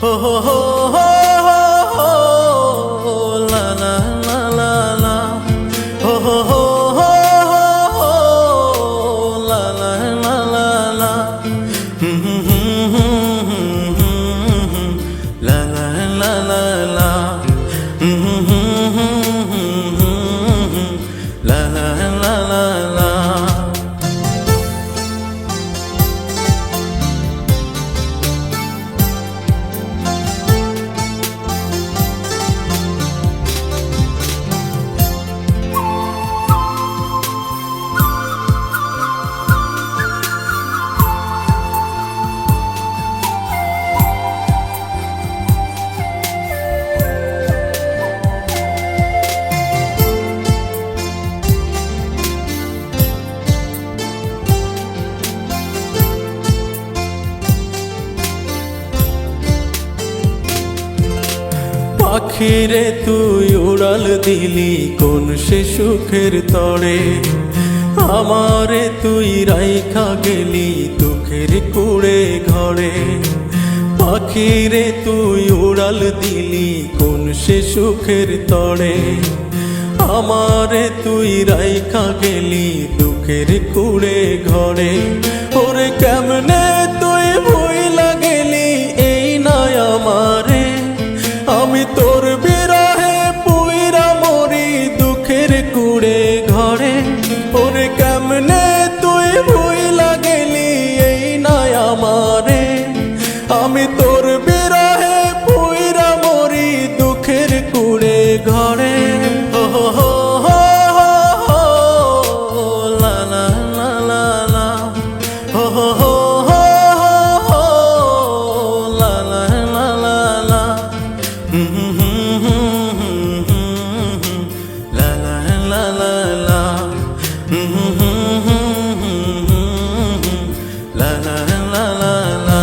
Ho ho ho ho ho ho, la la la la la. Ho ho ho ho ho ho, la la la la la. La la la la la. La la la la la. পাখিরে তুই উড়াল দিলি কোন সে সুখের তরে, আমারে তুই রাইখা গেলি দুঃখের কুড়ে ঘরে। পাখিরে তুই উড়াল দিলি কোন সে সুখের তরে, আমারে তুই রাইখা গেলি দুঃখের কুড়ে ঘরে। ওরে কেমনে তুই ভুইলা গেলি এই নয় আমারে, আমি তোর বিরহে পুইরা মরি দুঃখের কুড়ে ঘরে। ওরে কেমনে তুই ভুইলা গেলি এই নয় আমারে, আমি তোর বিরহে পুইরা মরি দুঃখের কুড়ে ঘরে। হো হো হো হো হো, লা লা লা লা লা। হো হো হো হো হো, লা লা লা লা লা। La la la la la. La la la la la.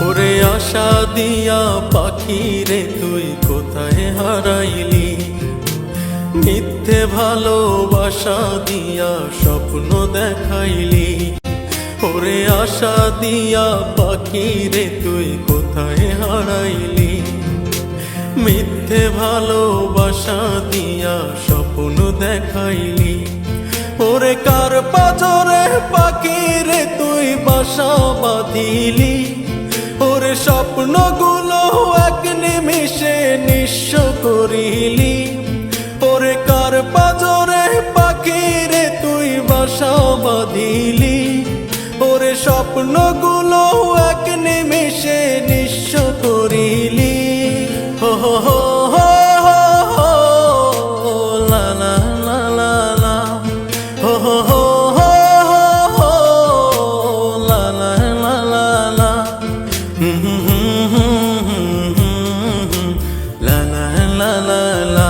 ওরে আশা দিয়া পাখি রে তুই কোথায় হারাইলি, মিথ্যে ভালোবাসা দিয়া স্বপ্ন দেখাইলি। ওরে আশা দিয়া পাখি রে তুই কোথায় হারাইলি, মিথ্যে ভালোবাসা দিয়া স্বপ্ন দেখাইলি। ওরে কার পাজরে পাখি রে তুই বাসা বাঁধিলি, ওরে স্বপ্নগুলো এক নিমিষে নিঃস্ব করিলি। ওরে কার পাজরে পাখি রে তুই বাসা বাঁধিলি, ওরে স্বপ্নগুলো এক নিমিষে নিঃস্ব করিলি। হো হো হো হো হো, লা লা লা লা লা। হো হো হো হো হো, লা লা লা লা লা। La la la la la.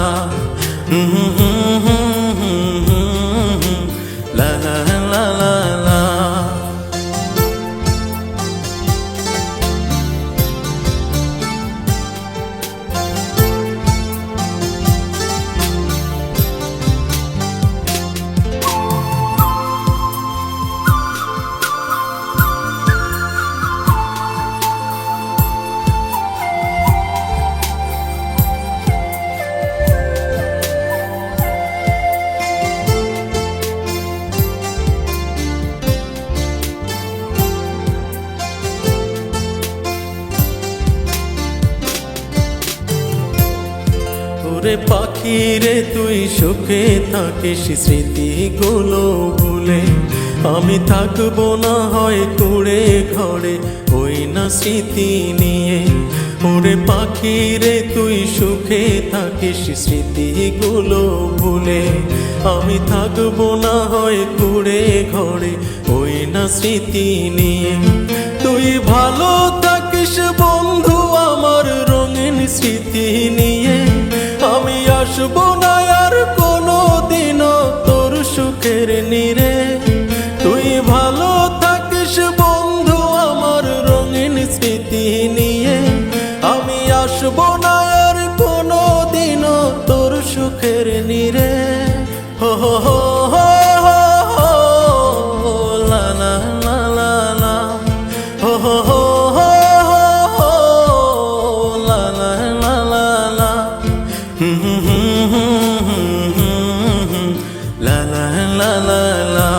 La la la la la. ওরে পাখি রে তুই সুখে থাকিস স্মৃতিগুলো ভুলে, আমি থাকবো না হয় কুড়ে ঘরে ওই না স্মৃতি নিয়ে। ওরে পাখি রে তুই সুখে থাকিস স্মৃতিগুলো ভুলে, আমি থাকবো না হয় কুড়ে ঘরে না স্মৃতি নিয়ে। তুই ভালো থাকিস বন্ধু আমার রঙিন স্মৃতি নিয়ে। আমি আসবো না আর কোনো দিনও তোর সুখের নীড়ে। তুই ভালো থাকিস বন্ধু আমার রঙিন স্মৃতি নিয়ে। আমি আসবো না আর কোনো দিনও তোর সুখের নীড়ে। হো হো হো হো হো হো, লা লা লা লা লা, হো হো হো হো হো, লা লা লা লা লা, লা লা লা লা লা।